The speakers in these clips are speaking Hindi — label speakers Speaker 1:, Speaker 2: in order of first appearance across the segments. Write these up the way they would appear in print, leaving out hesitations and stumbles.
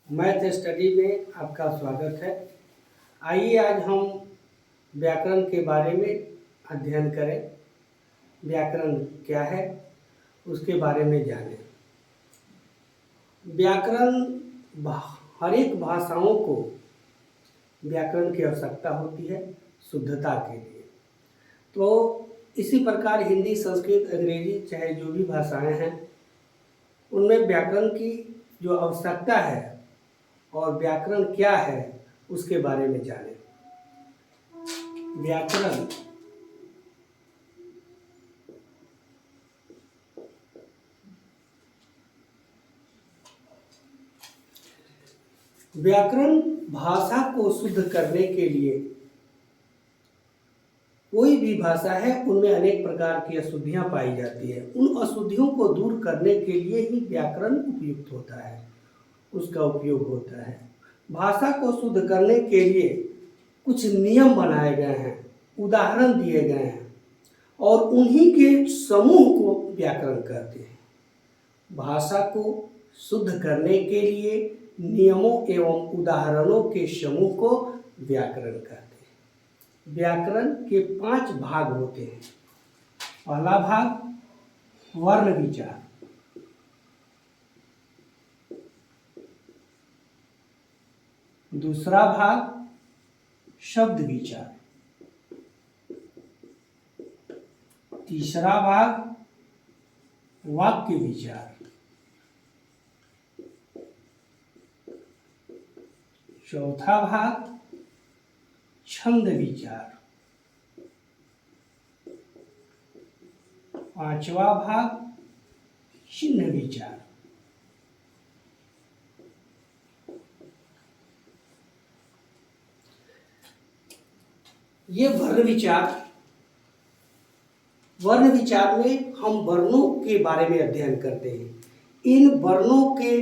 Speaker 1: मैथ स्टडी में आपका स्वागत है। आइए आज हम व्याकरण के बारे में अध्ययन करें। व्याकरण क्या है उसके बारे में जानें। व्याकरण हर एक भाषाओं को व्याकरण की आवश्यकता होती है शुद्धता के लिए। तो इसी प्रकार हिंदी, संस्कृत, अंग्रेजी चाहे जो भी भाषाएं हैं उनमें व्याकरण की जो आवश्यकता है और व्याकरण क्या है उसके बारे में जानें। व्याकरण व्याकरण भाषा को शुद्ध करने के लिए, कोई भी भाषा है उनमें अनेक प्रकार की अशुद्धियां पाई जाती है। उन अशुद्धियों को दूर करने के लिए ही व्याकरण उपयुक्त होता है, उसका उपयोग होता है। भाषा को शुद्ध करने के लिए कुछ नियम बनाए गए हैं, उदाहरण दिए गए हैं और उन्हीं के समूह को व्याकरण कहते हैं। भाषा को शुद्ध करने के लिए नियमों एवं उदाहरणों के समूह को व्याकरण कहते हैं। व्याकरण के 5 भाग होते हैं। पहला भाग वर्ण विचार, दूसरा भाग शब्द विचार, तीसरा भाग वाक्य विचार, चौथा भाग छंद विचार, पांचवा भाग चिन्ह विचार। ये वर्ण विचार में हम वर्णों के बारे में अध्ययन करते हैं। इन वर्णों के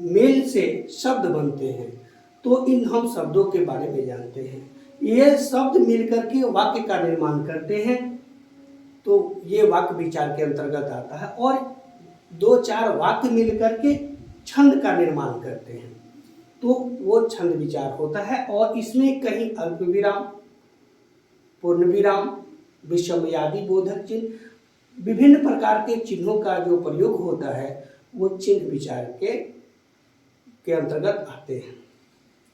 Speaker 1: मेल से शब्द बनते हैं, तो इन हम शब्दों के बारे में जानते हैं। ये शब्द मिलकर के वाक्य का निर्माण करते हैं, तो ये वाक्य विचार के अंतर्गत आता है। और 2-4 वाक्य मिलकर के छंद का निर्माण करते हैं, तो वो छंद विचार होता है। और इसमें कहीं अल्प विराम, पूर्ण विराम, विषमयादि बोधक चिन्ह, विभिन्न प्रकार के चिन्हों का जो प्रयोग होता है वो चिन्ह विचार के अंतर्गत आते हैं।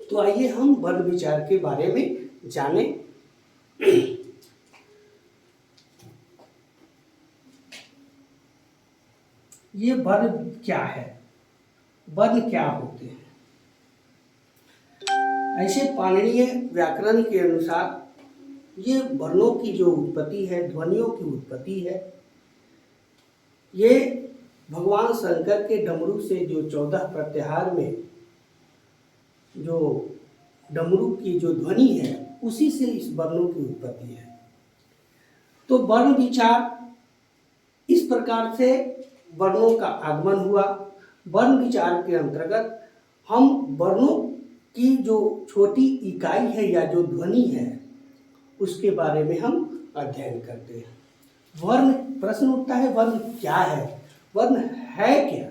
Speaker 1: तो आइए हम वर्ण विचार के बारे में जानें। ये वर्ण क्या है, वर्ण क्या होते हैं? ऐसे पाणिनीय व्याकरण के अनुसार ये वर्णों की जो उत्पत्ति है, ध्वनियों की उत्पत्ति है, ये भगवान शंकर के डमरू से जो 14 प्रत्याहार में जो डमरू की जो ध्वनि है उसी से इस वर्णों की उत्पत्ति है। तो वर्ण विचार इस प्रकार से वर्णों का आगमन हुआ। वर्ण विचार के अंतर्गत हम वर्णों की जो छोटी इकाई है या जो ध्वनि है उसके बारे में हम अध्ययन करते हैं। वर्ण, प्रश्न उठता है वर्ण क्या है, वर्ण है क्या?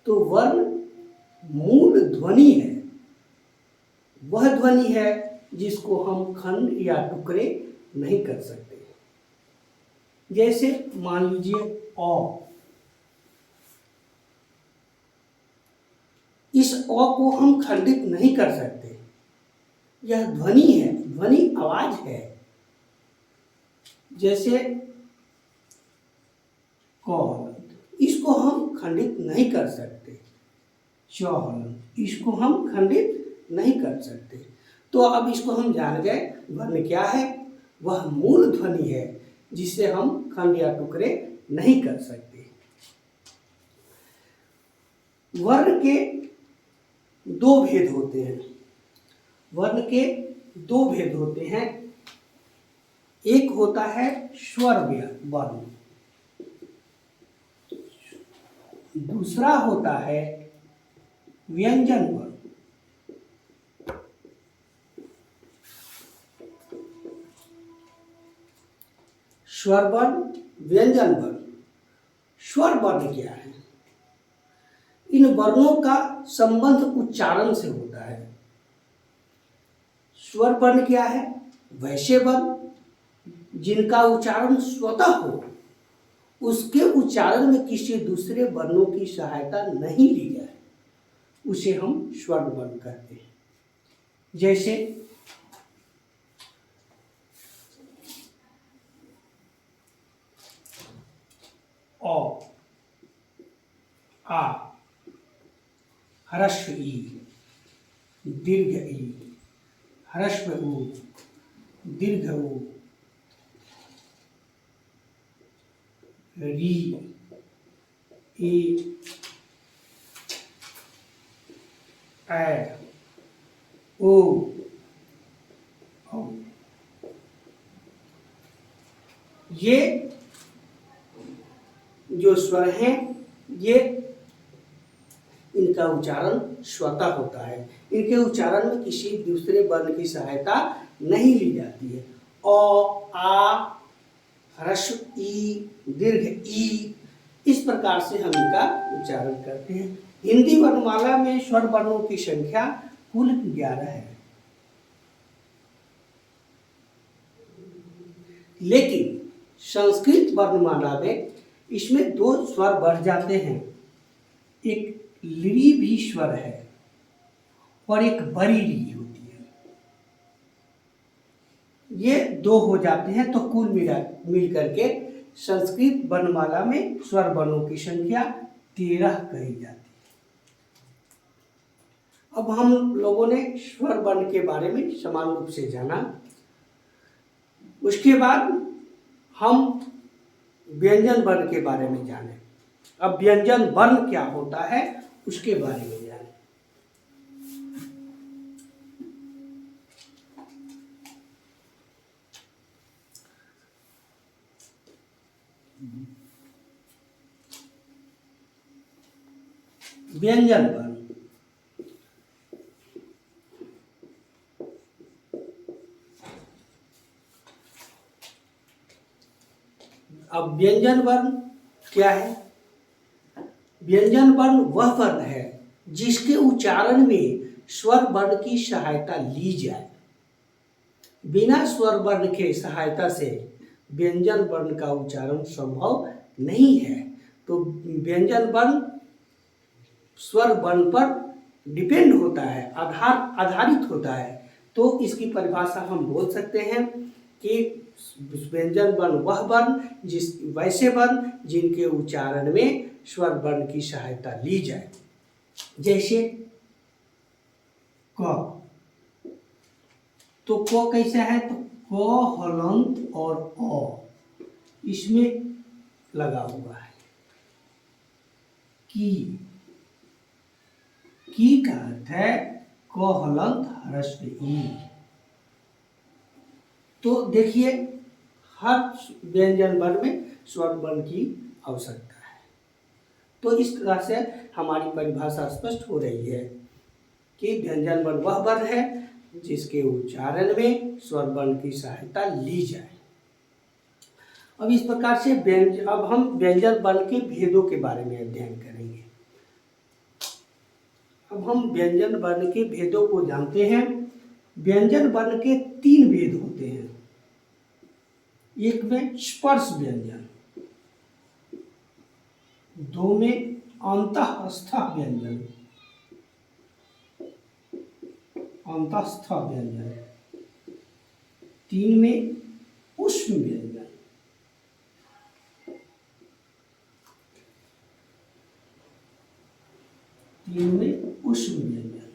Speaker 1: तो वर्ण मूल ध्वनि है, वह ध्वनि है जिसको हम खंड या टुकड़े नहीं कर सकते। जैसे मान लीजिए अ, इस अ को हम खंडित नहीं कर सकते, यह ध्वनि है, ध्वनि आवाज है। जैसे कौन, इसको हम खंडित नहीं कर सकते। चौहन, इसको हम खंडित नहीं कर सकते। तो अब इसको हम जान गए वर्ण क्या है। वह मूल ध्वनि है जिससे हम खंड या टुकड़े नहीं कर सकते। वर्ण के 2 भेद होते हैं। वर्ण के 2 भेद होते हैं। एक होता है स्वर वर्ण, दूसरा होता है व्यंजन वर्ण। स्वर वर्ण, व्यंजन वर्ण। स्वर वर्ण क्या है? इन वर्णों का संबंध उच्चारण से होता है। स्वर वर्ण क्या है? वैसे वर्ण जिनका उच्चारण स्वतः हो, उसके उच्चारण में किसी दूसरे वर्णों की सहायता नहीं ली जाए, उसे हम स्वर वर्ण कहते हैं। जैसे अ, आ, ह्रस्व ई, दीर्घ ई, ह्रस्व उ, दीर्घ उ, री, ए, ऐ, ओ, औ। ये जो स्वर हैं, ये इनका उच्चारण स्वतः होता है। इनके उच्चारण में किसी दूसरे वर्ण की सहायता नहीं ली जाती है। अ, आ, ह्रस्व ई, दीर्घ ई, इस प्रकार से हम इनका उच्चारण करते हैं। हिंदी वर्णमाला में स्वर वर्णों की संख्या कुल 11 है, लेकिन संस्कृत वर्णमाला में इसमें 2 स्वर बढ़ जाते हैं। एक ली भी स्वर है और एक बड़ी ली होती है। ये 2 हो जाते हैं, तो कुल मिल करके संस्कृत वर्णमाला में स्वर वर्णों की संख्या 13 कही जाती है। अब हम लोगों ने स्वर वर्ण के बारे में समान रूप से जाना। उसके बाद हम व्यंजन वर्ण के बारे में जाने। अब व्यंजन वर्ण क्या होता है उसके बारे में जाने। व्यंजन वर्ण, अब व्यंजन वर्ण क्या है? व्यंजन वर्ण वह वर्ण है जिसके उच्चारण में स्वर वर्ण की सहायता ली जाए। बिना स्वर वर्ण के सहायता से व्यंजन वर्ण का उच्चारण संभव नहीं है। तो व्यंजन वर्ण स्वर वर्ण पर डिपेंड होता है, आधारित होता है। तो इसकी परिभाषा हम बोल सकते हैं कि व्यंजन वर्ण वह वर्ण वैसे वर्ण जिनके उच्चारण में स्वर वर्ण की सहायता ली जाए। जैसे क, तो क कैसा है? तो क हलंत और अ इसमें लगा हुआ है। की का अर्थ है क हलंत ह्रस्व ई। तो देखिए, हर व्यंजन वर्ण में स्वर वर्ण की आवश्यकता है। तो इस तरह से हमारी परिभाषा स्पष्ट हो रही है कि व्यंजन वर्ण वह वर्ण है जिसके उच्चारण में स्वर वर्ण की सहायता ली जाए। अब इस प्रकार से अब हम व्यंजन वर्ण के भेदों के बारे में अध्ययन करेंगे। अब हम व्यंजन वर्ण के भेदों को जानते हैं। व्यंजन वर्ण के 3 भेद होते हैं। एक में स्पर्श व्यंजन, 2 में अंतःस्थ व्यंजन, अंतःस्थ व्यंजन, 3 में ऊष्म व्यंजन। ऊष्म व्यंजन।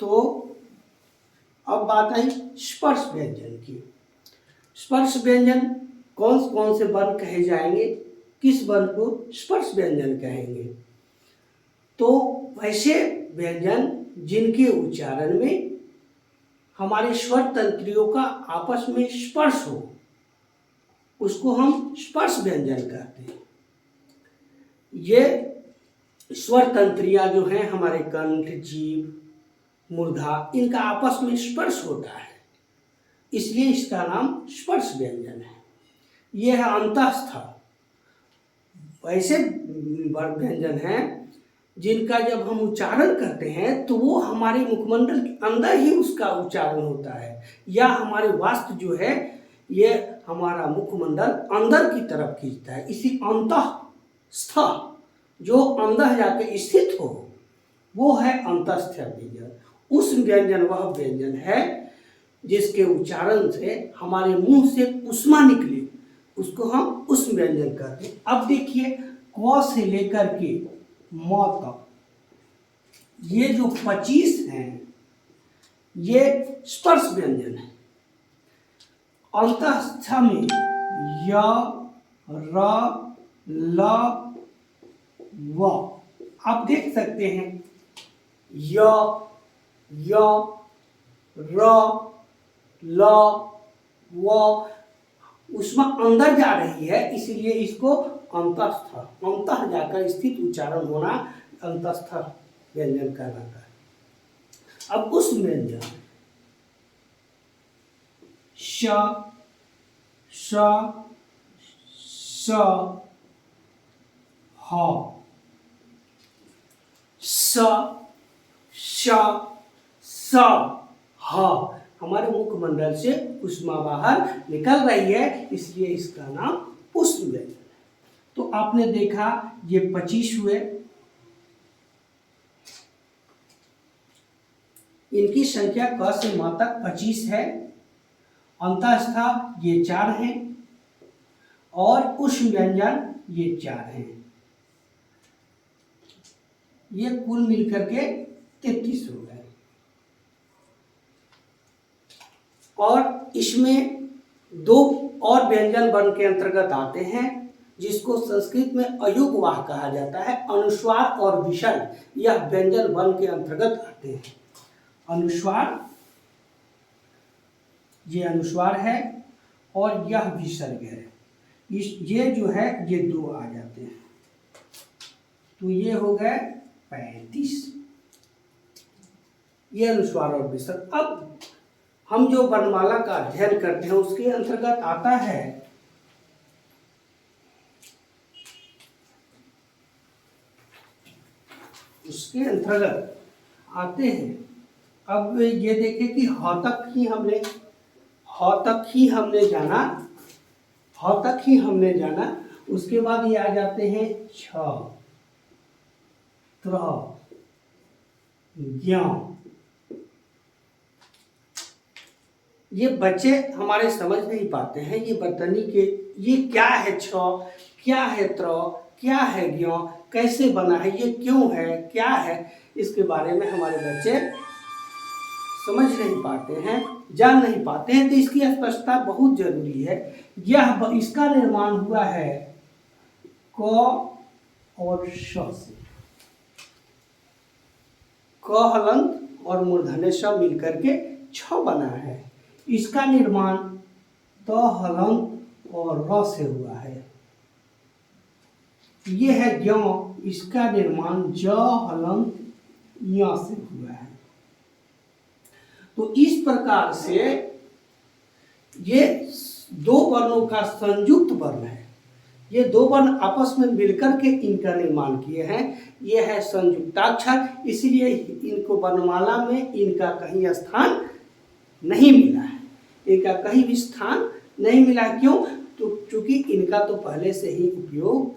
Speaker 1: तो अब बात आई स्पर्श व्यंजन की। स्पर्श व्यंजन कौन कौन से वर्ण कहे जाएंगे, किस वर्ण को स्पर्श व्यंजन कहेंगे? तो वैसे व्यंजन जिनके उच्चारण में हमारे स्वर तंत्रियों का आपस में स्पर्श हो, उसको हम स्पर्श व्यंजन कहते हैं। ये स्वर तंत्रियां जो हैं, हमारे कंठ, जीभ, मूर्धा, इनका आपस में स्पर्श होता है, इसलिए इसका नाम स्पर्श व्यंजन है। ये है अंतस्थ। ऐसे व्यंजन हैं जिनका जब हम उच्चारण करते हैं तो वो हमारे मुखमंडल के अंदर ही उसका उच्चारण होता है, या हमारे वास्तु जो है ये हमारा मुखमंडल अंदर की तरफ खींचता है। इसी अंतस्थ जो अंदर जाके स्थित हो वो है अंतस्थ व्यंजन। उस व्यंजन वह व्यंजन है जिसके उच्चारण से हमारे मुंह से ऊष्मा निकले, उसको हम उस व्यंजन कहते हैं। अब देखिए क से लेकर के म तक ये जो 25 हैं ये स्पर्श व्यंजन है। अंतस्थ में य, र, ल, व आप देख सकते हैं, य, र, ल, व ऊष्मा अंदर जा रही है, इसलिए इसको अंतस्थ, अंतः जाकर स्थित उच्चारण होना अंतस्थ व्यंजन कहलाता है। अब उस व्यंजन श, श, स, ह, स, श, स, ह हमारे मुखमंडल से ऊष्मा बाहर निकल रही है, इसलिए इसका नाम पुष्प व्यंजन है। तो आपने देखा ये 25 हुए, इनकी संख्या क से म तक 25 है। अंतस्थ ये 4 हैं और उष्ण व्यंजन ये 4 हैं। ये कुल मिलकर के 33 हो गए। और इसमें 2 और व्यंजन वर्ण के अंतर्गत आते हैं जिसको संस्कृत में अयुग्मवाह कहा जाता है। अनुस्वार और विसर्ग यह व्यंजन वर्ण के अंतर्गत आते हैं। अनुस्वार, ये अनुस्वार है और यह विसर्ग है। ये जो है ये 2 आ जाते हैं, तो ये हो गए 35। ये अनुस्वार और विसर्ग। अब हम जो वर्णमाला का अध्ययन करते हैं उसके अंतर्गत आता है उसके अंतर्गत आते हैं। अब ये देखें कि ह तक ही हमने जाना, उसके बाद ये आ जाते हैं छ, त्र, ज्ञ। ये बच्चे हमारे समझ नहीं पाते हैं ये वर्तनी के ये क्या है, छ क्या है, त्र क्या है, ज्ञ कैसे बना है, ये क्यों है, क्या है, इसके बारे में हमारे बच्चे समझ नहीं पाते हैं, जान नहीं पाते हैं। तो इसकी स्पष्टता बहुत जरूरी है। यह इसका निर्माण हुआ है क और श से। क हलंत और मूर्धन्य श मिलकर के छ बना है। इसका निर्माण त हलंत और र से हुआ है। ये है ज्ञ, इसका निर्माण ज हलंत य से हुआ है। तो इस प्रकार से ये 2 वर्णों का संयुक्त वर्ण है। ये 2 वर्ण आपस में मिलकर के इनका निर्माण किए हैं। ये है संयुक्ताक्षर, इसलिए इनको वर्णमाला में इनका कहीं स्थान नहीं मिला है। इनका कहीं भी स्थान नहीं मिला। क्यों? तो चूंकि इनका तो पहले से ही उपयोग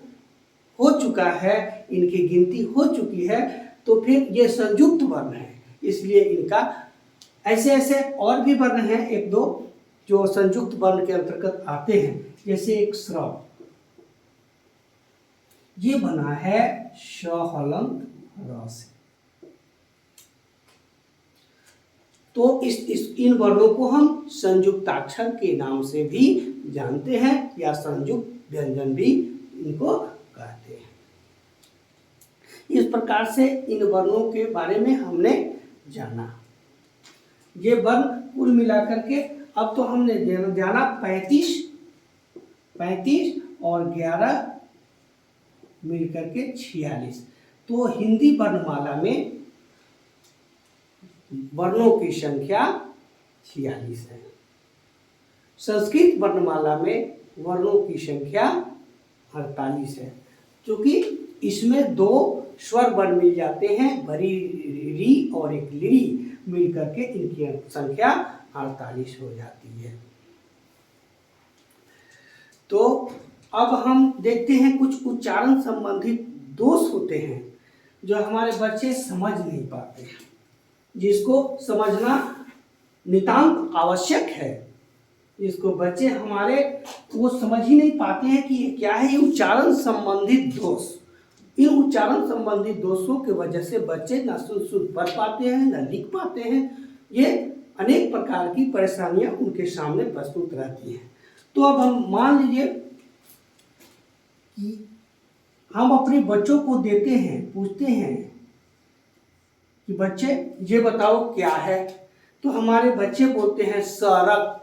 Speaker 1: हो चुका है, इनकी गिनती हो चुकी है, तो फिर ये संयुक्त वर्ण है, इसलिए इनका ऐसे ऐसे और भी वर्ण हैं 1-2 जो संयुक्त वर्ण के अंतर्गत आते हैं। जैसे एक स्रव, ये बना है श हलंत र से। तो इन वर्णों को हम संयुक्ताक्षर के नाम से भी जानते हैं या संयुक्त व्यंजन भी इनको कहते हैं। इस प्रकार से इन वर्णों के बारे में हमने जाना। ये वर्ण कुल मिलाकर के अब तो हमने जाना 35 और 11 मिलकर के 46। तो हिंदी वर्णमाला में वर्णों की संख्या 46 है। संस्कृत वर्णमाला में वर्णों की संख्या 48 है, क्योंकि इसमें 2 स्वर वर्ण मिल जाते हैं, बड़ी री और एक लिरी मिल करके इनकी संख्या 48 हो जाती है। तो अब हम देखते हैं कुछ उच्चारण संबंधित दोष होते हैं जो हमारे बच्चे समझ नहीं पाते हैं, जिसको समझना नितांत आवश्यक है। इसको बच्चे हमारे वो समझ ही नहीं पाते हैं कि ये क्या है, ये उच्चारण संबंधित दोष। इन उच्चारण संबंधित दोषों की वजह से बच्चे ना शुद्ध पढ़ पाते हैं, ना लिख पाते हैं। ये अनेक प्रकार की परेशानियां उनके सामने प्रस्तुत रहती हैं। तो अब हम मान लीजिए कि हम अपने बच्चों को देते हैं, पूछते हैं कि बच्चे ये बताओ क्या है, तो हमारे बच्चे बोलते हैं सड़क।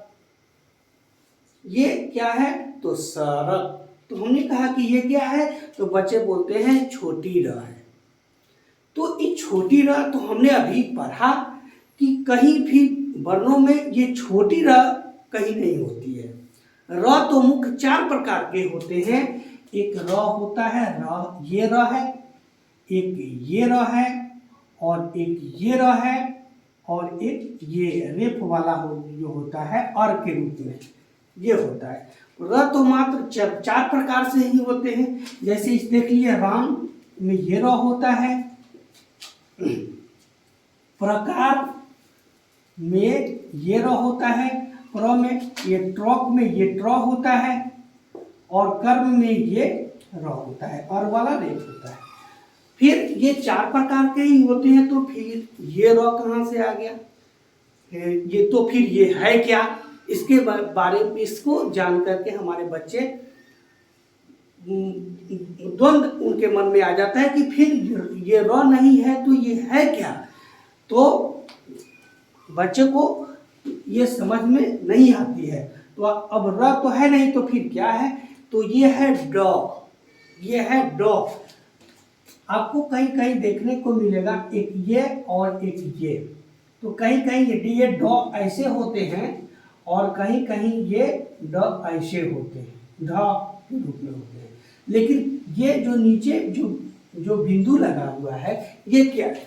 Speaker 1: ये क्या है, तो सड़क। तो हमने कहा कि ये क्या है, तो बच्चे बोलते हैं छोटी र है। तो ये छोटी र तो हमने अभी पढ़ा कि कहीं भी वर्णों में ये छोटी र कहीं नहीं होती है। र तो मुख्य 4 प्रकार के होते हैं। एक र होता है, र ये र है, एक ये र है, और एक ये र है, और एक ये रेफ वाला जो होता है अर के रूप में ये होता है। र तो मात्र 4 प्रकार से ही होते हैं। जैसे इस देख लीजिए, राम में ये र होता है, प्रकार में ये र होता है, प्र में ये ट्रक में ये ट्र होता है, और कर्म में ये र होता है, अर वाला रेफ होता है। फिर ये 4 प्रकार के ही होते हैं, तो फिर ये र कहाँ से आ गया, ये तो फिर ये है क्या, इसके बारे में इसको जान करके हमारे बच्चे द्वंद्व उनके मन में आ जाता है कि फिर ये र नहीं है तो ये है क्या। तो बच्चे को ये समझ में नहीं आती है। तो अब र तो है नहीं तो फिर क्या है, तो ये है ड, ये है ड। आपको कहीं कहीं देखने को मिलेगा एक ये और एक ये। तो कहीं कहीं ये ड ऐसे होते हैं और कहीं कहीं ये ड ऐसे होते हैं, ढ के रूप में होते हैं। लेकिन ये जो नीचे जो बिंदु लगा हुआ है, ये क्या है,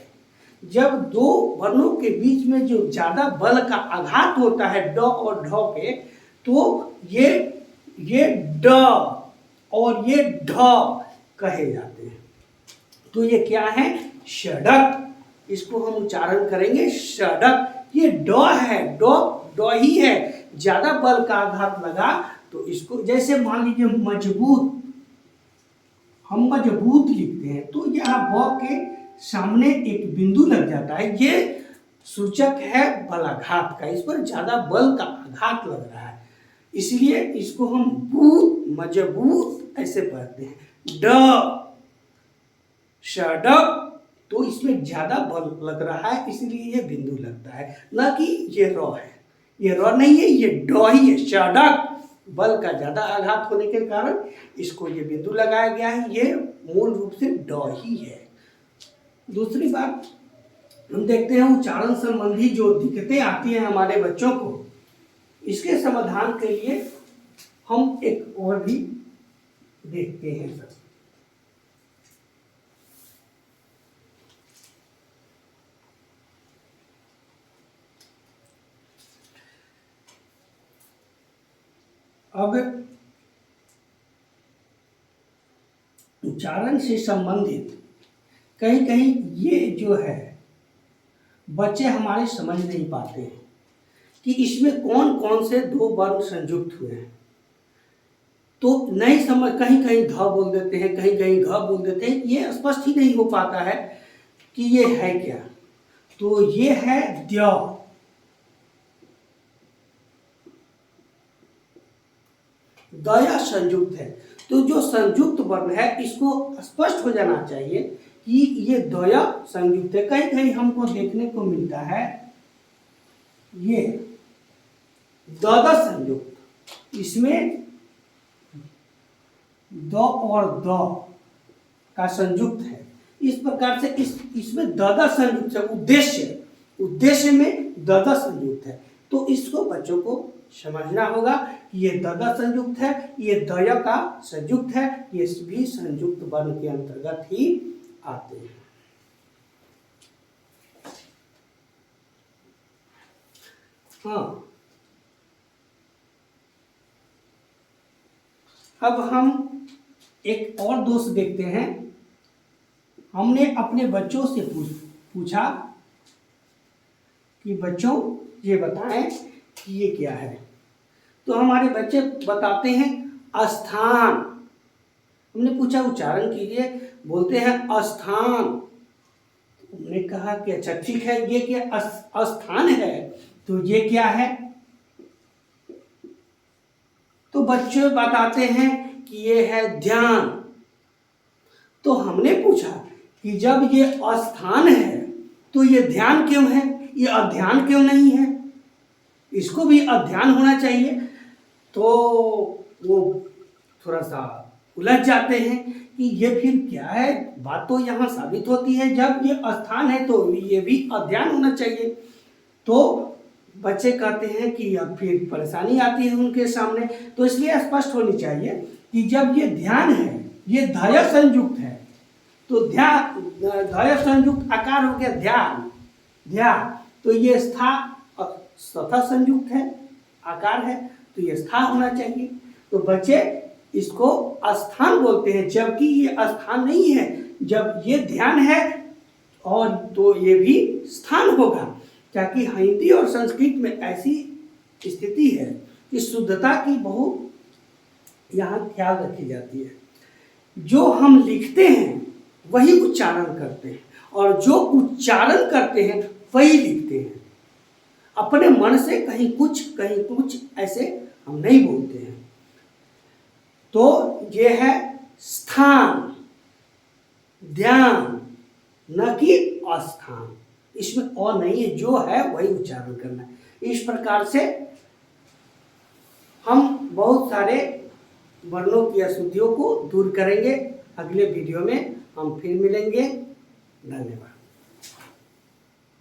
Speaker 1: जब 2 वर्णों के बीच में जो ज्यादा बल का आघात होता है ड और ढ पे, तो ये ड और ये ढ कहे जाते हैं। तो ये क्या है, षडक। इसको हम उच्चारण करेंगे षडक। ये ड है, ड ही है। ज्यादा बल का आघात लगा तो इसको, जैसे मान लीजिए मजबूत, हम मजबूत लिखते हैं तो यहाँ ब के सामने एक बिंदु लग जाता है, ये सूचक है बलाघात का। इस पर ज्यादा बल का आघात लग रहा है, इसलिए इसको हम बूत, मजबूत ऐसे पढ़ते हैं। ड षडक, तो इसमें ज्यादा बल लग रहा है इसलिए ये बिंदु लगता है, ना कि ये र है। ये र नहीं है, ये ड ही है। षडक, बल का ज्यादा आघात होने के कारण इसको ये बिंदु लगाया गया है। ये मूल रूप से ड ही है। दूसरी बात हम देखते हैं, उच्चारण संबंधी जो दिक्कतें आती हैं हमारे बच्चों को, इसके समाधान के लिए हम एक और भी देखते हैं सर। अब उच्चारण से संबंधित कहीं कहीं ये जो है बच्चे हमारे समझ नहीं पाते हैं कि इसमें कौन कौन से 2 वर्ण संयुक्त हुए हैं। तो नहीं समझ, कहीं कहीं ध बोल देते हैं, कहीं कहीं घ बोल देते हैं। ये स्पष्ट ही नहीं हो पाता है कि ये है क्या। तो ये है द्य, दया संयुक्त है। तो जो संयुक्त वर्ण है इसको स्पष्ट हो जाना चाहिए कि ये दया संयुक्त है। कहीं कहीं हमको देखने को मिलता है ये द संयुक्त, इसमें द और द का संयुक्त है। इस प्रकार से इसमें द संयुक्त है। उद्देश्य में द संयुक्त है। तो इसको बच्चों को समझना होगा कि ये द संयुक्त है, ये दय का संयुक्त है, ये भी संयुक्त वर्ण के अंतर्गत ही आते हैं। हाँ, अब हम एक और दोष देखते हैं। हमने अपने बच्चों से पूछा कि बच्चों ये बताएं कि ये क्या है, तो हमारे बच्चे बताते हैं स्थान। हमने पूछा उच्चारण कीजिए, बोलते हैं स्थान। हमने कहा कि अच्छा ठीक है, ये क्या स्थान है, तो ये क्या है? तो बच्चे बताते हैं कि ये है ध्यान। तो हमने पूछा कि जब ये स्थान है तो ये ध्यान क्यों है, ये अध्यान क्यों नहीं है? इसको भी अध्यान होना चाहिए। तो वो थोड़ा सा उलझ जाते हैं कि ये फिर क्या है। बात तो यहाँ साबित होती है, जब ये स्थान है तो ये भी अध्यान होना चाहिए। तो बच्चे कहते हैं कि अब फिर परेशानी आती है उनके सामने। तो इसलिए स्पष्ट होनी चाहिए कि जब ये ध्यान है, ये धय संयुक्त है, तो ध्यान धय संयुक्त आकार हो गया ध्यान, ध्यान। तो ये सथा संयुक्त है, आकार है, तो ये स्था होना चाहिए। तो बच्चे इसको स्थान बोलते हैं, जबकि ये स्थान नहीं है। जब ये ध्यान है और तो ये भी स्थान होगा, क्योंकि हिंदी और संस्कृत में ऐसी स्थिति है कि शुद्धता की बहुत यहाँ ख्याल रखी जाती है। जो हम लिखते हैं वही उच्चारण करते हैं, और जो उच्चारण करते हैं वही लिखते हैं। अपने मन से कहीं कुछ ऐसे हम नहीं बोलते हैं। तो ये है स्थान, ध्यान, न कि अस्थान। इसमें और नहीं है, जो है वही उच्चारण करना है। इस प्रकार से हम बहुत सारे वर्णों की अशुद्धियों को दूर करेंगे। अगले वीडियो में हम फिर मिलेंगे। धन्यवाद।